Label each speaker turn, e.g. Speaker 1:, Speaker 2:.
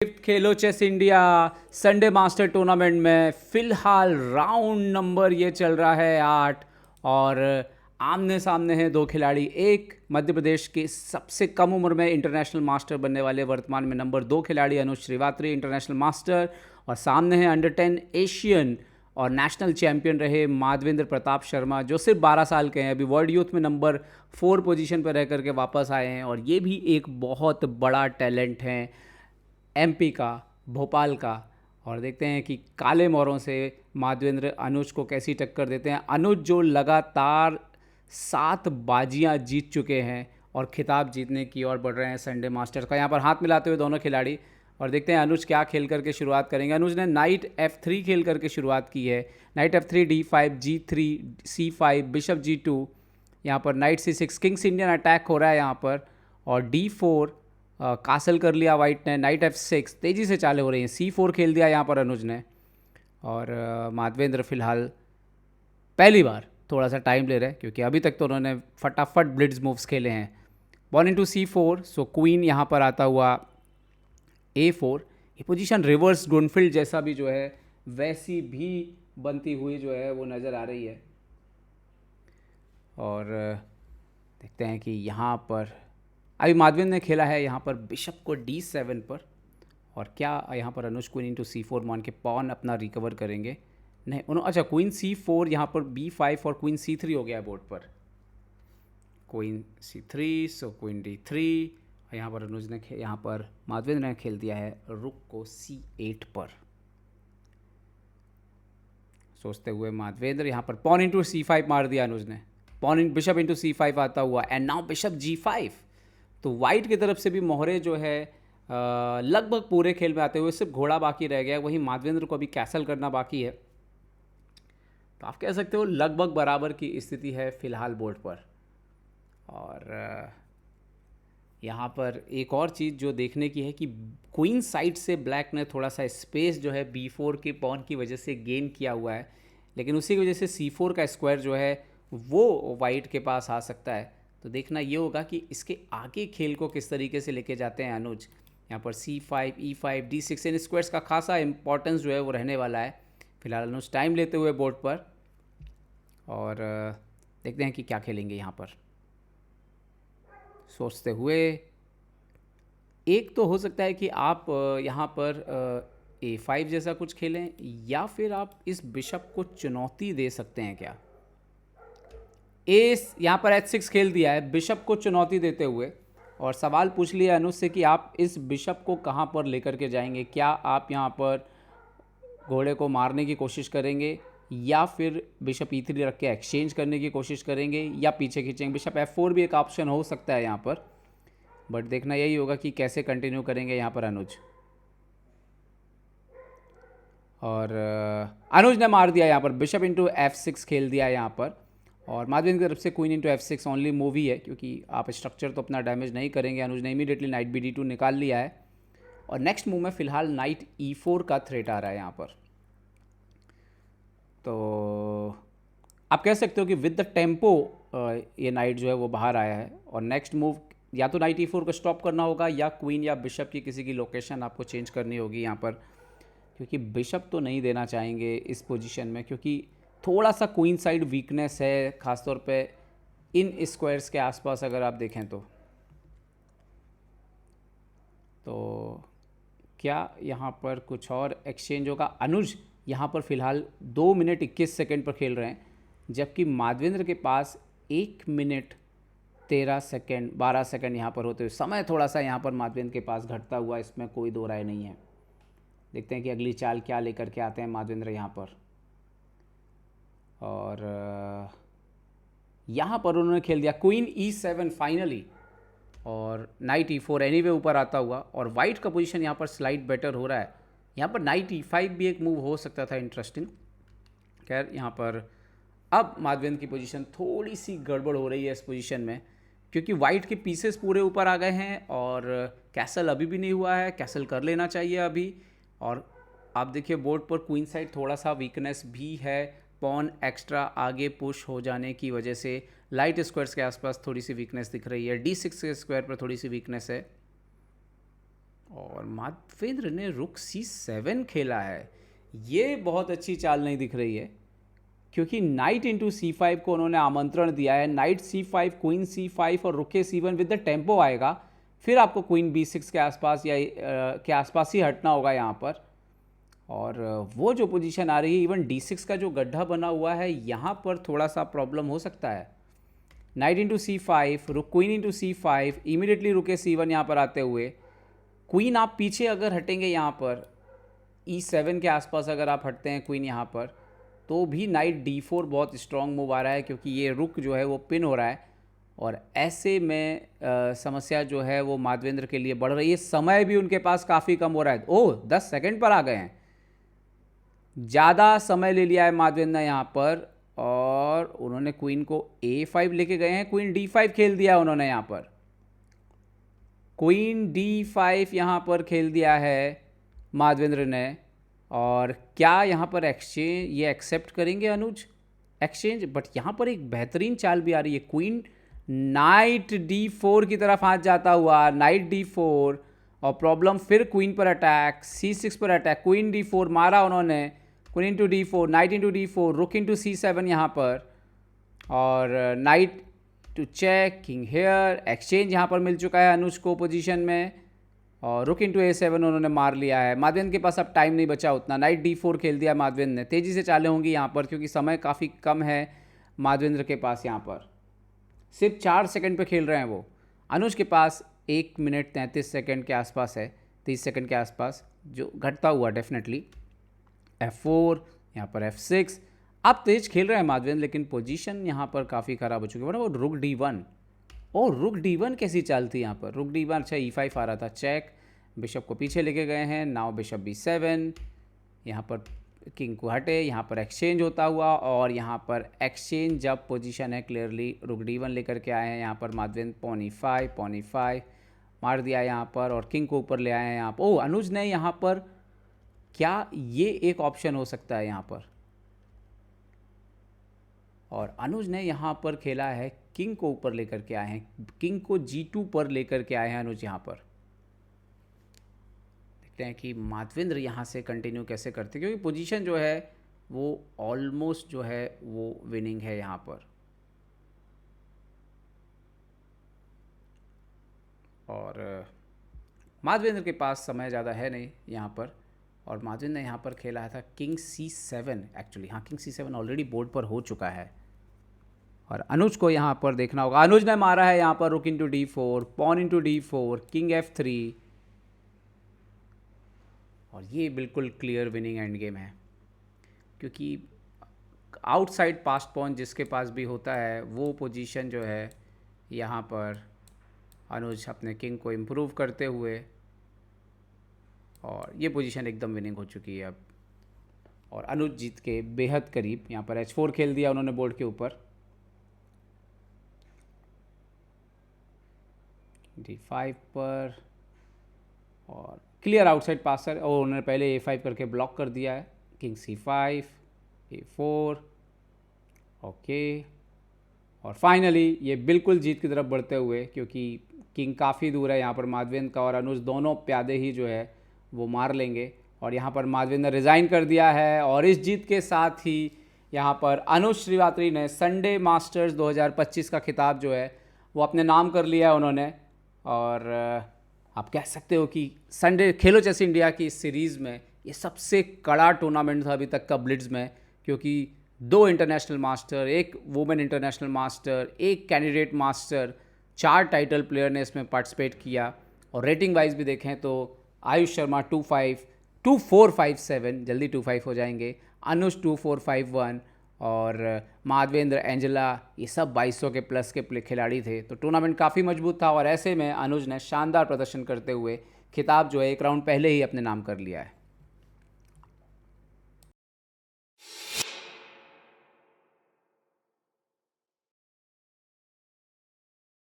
Speaker 1: खेलो chess India Sunday master tournament में फिलहाल round number ये चल रहा है 8 और आमने सामने हैं दो खिलाड़ी। एक मध्य प्रदेश के सबसे कम उम्र में इंटरनेशनल मास्टर बनने वाले वर्तमान में नंबर 2 खिलाड़ी अनुज श्रीवात्री इंटरनेशनल मास्टर, और सामने हैं अंडर 10 एशियन और नेशनल चैंपियन रहे माधवेंद्र प्रताप शर्मा जो सिर्फ 12 साल के हैं, अभी वर्ल्ड यूथ में नंबर 4 पोजीशन पर रह करके वापस आए हैं। और ये भी एक बहुत बड़ा टैलेंट है एमपी का, भोपाल का। और देखते हैं कि काले मोरों से माधवेंद्र अनुज को कैसी टक्कर देते हैं। अनुज जो लगातार 7 बाजियां जीत चुके हैं और खिताब जीतने की ओर बढ़ रहे हैं संडे मास्टर्स का। यहाँ पर हाथ मिलाते हुए दोनों खिलाड़ी, और देखते हैं अनुज क्या खेल करके शुरुआत करेंगे। अनुज ने नाइट F3 खेल करके शुरुआत की है। Night F3 D5 G3 C5 bishop G2, यहाँ पर night C6 Kings Indian attack हो रहा है यहाँ पर, और D4 कासल कर लिया वाइट ने। नाइट F6 तेज़ी से चाले हो रही हैं। C4 खेल दिया यहाँ पर अनुज ने, और माधवेंद्र फिलहाल पहली बार थोड़ा सा टाइम ले रहे हैं क्योंकि अभी तक तो उन्होंने फटाफट ब्लिट्ज मूव्स खेले हैं। पॉन इनटू C4, सो क्वीन यहाँ पर आता हुआ A4। ये पोजीशन रिवर्स डोनफील्ड जैसा भी जो है वैसी भी बनती हुई जो है वो नज़र आ रही है। और देखते हैं कि यहाँ पर अभी माधवेंद्र ने खेला है यहाँ पर बिशप को D7 पर, और क्या यहाँ पर अनुज क्वीन इंटू C4 मान के पॉन अपना रिकवर करेंगे? नहीं, उन्होंने अच्छा क्वीन C4, यहाँ पर B5 और क्वीन C3 हो गया बोर्ड पर। क्वीन C3, सो क्वीन D3, और यहाँ पर अनुज ने यहाँ पर माधवेंद्र ने खेल दिया है रुक को C8 पर। सोचते हुए माधवेंद्र यहाँ पर पॉन इंटू C5 मार दिया अनुज ने। पॉन बिशप इंटू C5 आता हुआ, एंड नाउ बिशप G5। तो वाइट की तरफ से भी मोहरे जो है लगभग पूरे खेल में आते हुए सिर्फ घोड़ा बाकी रह गया। वहीं माधवेंद्र को अभी कैसल करना बाकी है। तो आप कह सकते हो लगभग बराबर की स्थिति है फिलहाल बोर्ड पर। और यहाँ पर एक और चीज़ जो देखने की है कि क्वीन साइड से ब्लैक ने थोड़ा सा स्पेस जो है B4 के पॉन की वजह से गेन किया हुआ है, लेकिन उसी की वजह से C4 का स्क्वायर जो है वो वाइट के पास आ सकता है। तो देखना ये होगा कि इसके आगे खेल को किस तरीके से लेके जाते हैं अनुज। यहाँ पर C5 E5 D6 इन स्क्वायर्स का खासा इंपॉर्टेंस जो है वो रहने वाला है। फिलहाल अनुज टाइम लेते हुए बोर्ड पर, और देखते हैं कि क्या खेलेंगे यहाँ पर। सोचते हुए एक तो हो सकता है कि आप यहाँ पर A5 जैसा कुछ खेलें, या फिर आप इस बिशप को चुनौती दे सकते हैं क्या। एस यहाँ पर H6 खेल दिया है बिशप को चुनौती देते हुए, और सवाल पूछ लिया अनुज से कि आप इस बिशप को कहाँ पर लेकर के जाएंगे। क्या आप यहाँ पर घोड़े को मारने की कोशिश करेंगे, या फिर बिशप E3 रख के एक्सचेंज करने की कोशिश करेंगे, या पीछे खींचेंगे। बिशप F4 भी एक ऑप्शन हो सकता है यहाँ पर, बट देखना यही होगा कि कैसे कंटिन्यू करेंगे यहाँ पर अनुज। और अनुज ने मार दिया यहाँ पर बिशप इंटू F6 खेल दिया यहाँ पर, और माधवेंद्र की तरफ से queen into F6 only move ही है क्योंकि आप स्ट्रक्चर तो अपना डैमेज नहीं करेंगे। अनुज ने इमीडिएटली नाइट BD2 निकाल लिया है, और नेक्स्ट मूव में फिलहाल नाइट E4 का थ्रेट आ रहा है यहाँ पर। तो आप कह सकते हो कि विद द टेम्पो ये नाइट जो है वो बाहर आया है, और नेक्स्ट मूव या तो नाइट E4 को स्टॉप करना होगा, या क्वीन या बिशप की किसी की लोकेशन आपको चेंज करनी होगी यहाँ पर, क्योंकि बिशप तो नहीं देना चाहेंगे इस पोजीशन में, क्योंकि थोड़ा सा क्वीन साइड वीकनेस है ख़ासतौर पे इन स्क्वायर्स के आसपास अगर आप देखें तो। क्या यहाँ पर कुछ और एक्सचेंज होगा। अनुज यहाँ पर फ़िलहाल 2 मिनट 21 सेकेंड पर खेल रहे हैं, जबकि माधवेंद्र के पास 1 मिनट 13 सेकेंड 12 सेकेंड यहाँ पर होते हुए समय थोड़ा सा यहाँ पर माधवेंद्र के पास घटता हुआ, इसमें कोई दो राय नहीं है। देखते हैं कि अगली चाल क्या लेकर के आते हैं माधवेंद्र यहाँ पर। और यहाँ पर उन्होंने खेल दिया क्वीन E7 फाइनली, और नाइट E4 एनीवे ऊपर आता हुआ, और वाइट का पोजीशन यहाँ पर स्लाइड बेटर हो रहा है। यहाँ पर नाइट E5 भी एक मूव हो सकता था इंटरेस्टिंग। खैर यहाँ पर अब माधवेंद्र की पोजीशन थोड़ी सी गड़बड़ हो रही है इस पोजीशन में, क्योंकि वाइट के पीसेस पूरे ऊपर आ गए हैं, और कैसल अभी भी नहीं हुआ है। कैसल कर लेना चाहिए अभी, और आप देखिए बोर्ड पर क्वीन साइड थोड़ा सा वीकनेस भी है। पॉन एक्स्ट्रा आगे पुश हो जाने की वजह से लाइट स्क्वायर्स के आसपास थोड़ी सी वीकनेस दिख रही है। D6 के स्क्वायर पर थोड़ी सी वीकनेस है। और माधवेंद्र ने रुक C7 खेला है। ये बहुत अच्छी चाल नहीं दिख रही है, क्योंकि नाइट इंटू C5 को उन्होंने आमंत्रण दिया है। नाइट C5, क्वीन C5 और रुक C1 विद द टेम्पो आएगा, फिर आपको क्वीन B6 के आसपास या के आसपास ही हटना होगा यहाँ पर। और वो जो पोजीशन आ रही है, इवन D6 का जो गड्ढा बना हुआ है यहाँ पर थोड़ा सा प्रॉब्लम हो सकता है। नाइट इंटू C5, रुक क्वीन इंटू C5, इमीडिएटली रुके C1 यहाँ पर आते हुए। क्वीन आप पीछे अगर हटेंगे यहाँ पर E7 के आसपास अगर आप हटते हैं क्वीन यहाँ पर, तो भी नाइट D4 बहुत स्ट्रॉन्ग मूव आ रहा है, क्योंकि ये रुक जो है वो पिन हो रहा है। और ऐसे में समस्या जो है वो माधवेंद्र के लिए बढ़ रही है। समय भी उनके पास काफ़ी कम हो रहा है। ओह, 10 सेकंड पर आ गए हैं। ज़्यादा समय ले लिया है माधवेंद्र ने यहाँ पर, और उन्होंने क्वीन को A5 लेके गए हैं। क्वीन D5 खेल दिया उन्होंने यहाँ पर। क्वीन D5 यहाँ पर खेल दिया है माधवेंद्र ने। और क्या यहाँ पर एक्सचेंज ये एक्सेप्ट करेंगे अनुज एक्सचेंज? बट यहाँ पर एक बेहतरीन चाल भी आ रही है। क्वीन नाइट D4 की तरफ हाथ जाता हुआ, नाइट D4, और प्रॉब्लम फिर क्वीन पर अटैक, C6 पर अटैक, क्वीन D4 मारा उन्होंने, queen into D4, night into D4, रुक इंटू C7 यहाँ पर, और knight to check, king here, exchange यहाँ पर मिल चुका है अनुज को पोजीशन में, और रुक इंटू A7 उन्होंने मार लिया है। माधवेंद्र के पास अब टाइम नहीं बचा उतना। नाइट D4 खेल दिया माधवेंद्र ने। तेज़ी से चालें होंगी यहाँ पर, क्योंकि समय काफ़ी कम है माधवेंद्र के पास। यहाँ पर सिर्फ 4 सेकंड पे खेल रहे हैं वो। अनुज के पास 1 मिनट 33 सेकंड के आसपास है, 30 सेकंड के आसपास, जो घटता हुआ डेफिनेटली। F4, यहाँ पर F6। अब तेज खेल रहे हैं माधवेंद्र, लेकिन पोजीशन यहाँ पर काफ़ी ख़राब हो चुकी है। वो रुक D1, और रुक D1 कैसी चाल थी यहाँ पर? रुक D1, अच्छा E5 आ रहा था, चेक, बिशप को पीछे लेके गए हैं। नाउ बिशप B7, यहाँ पर किंग को हटे, यहाँ पर एक्सचेंज होता हुआ, और यहाँ पर एक्सचेंज जब पोजीशन है क्लियरली रुक D1 लेकर के आए हैं यहाँ पर माधवेंद्र। पॉन E5 मार दिया यहाँ पर, और किंग को ऊपर ले आए हैं यहाँ पर। ओह, अनुज ने यहाँ पर, क्या ये एक ऑप्शन हो सकता है यहाँ पर? और अनुज ने यहाँ पर खेला है, किंग को ऊपर लेकर के आए हैं, किंग को G2 पर लेकर के आए हैं अनुज यहाँ पर। देखते हैं कि माधवेंद्र यहाँ से कंटिन्यू कैसे करते हैं, क्योंकि पोजीशन जो है वो ऑलमोस्ट जो है वो विनिंग है यहाँ पर। और माधवेंद्र के पास समय ज़्यादा है नहीं यहाँ पर, और माधवेंद्र ने यहाँ पर खेला था किंग C7 एक्चुअली। हाँ, किंग C7 ऑलरेडी बोर्ड पर हो चुका है, और अनुज को यहाँ पर देखना होगा। अनुज ने मारा है यहाँ पर रुक into D4, pawn into D4, king F3, और ये बिल्कुल क्लियर विनिंग एंड गेम है, क्योंकि आउटसाइड पास्ट पॉन जिसके पास भी होता है वो पोजीशन जो है यहाँ पर अनुज अपने किंग को इम्प्रूव करते हुए, और ये पोजीशन एकदम विनिंग हो चुकी है अब, और अनुज जीत के बेहद करीब। यहाँ पर H4 खेल दिया उन्होंने बोर्ड के ऊपर, D5 पर, और क्लियर आउटसाइड पासर, और उन्होंने पहले A5 करके ब्लॉक कर दिया है। किंग C5, A4, ओके, और फाइनली ये बिल्कुल जीत की तरफ बढ़ते हुए, क्योंकि किंग काफ़ी दूर है यहाँ पर माधवेंद्र का, और अनुज दोनों प्यादे ही जो है वो मार लेंगे। और यहाँ पर माधवेंद्र ने रिज़ाइन कर दिया है, और इस जीत के साथ ही यहाँ पर अनुज श्रीवात्री ने संडे मास्टर्स 2025 का खिताब जो है वो अपने नाम कर लिया है उन्होंने। और आप कह सकते हो कि संडे खेलो चेस इंडिया की इस सीरीज़ में ये सबसे कड़ा टूर्नामेंट था अभी तक का ब्लिट्ज़ में, क्योंकि 2 इंटरनेशनल मास्टर, एक वुमेन इंटरनेशनल मास्टर, एक कैंडिडेट मास्टर, 4 टाइटल प्लेयर ने इसमें पार्टिसिपेट किया। और रेटिंग वाइज भी देखें तो आयुष शर्मा 2457, जल्दी 25 हो जाएंगे, अनुज 2451, और माधवेंद्र, एंजेला, ये सब 2200 के प्लस के खिलाड़ी थे। तो टूर्नामेंट काफ़ी मजबूत था, और ऐसे में अनुज ने शानदार प्रदर्शन करते हुए खिताब जो है एक राउंड पहले ही अपने नाम कर लिया है।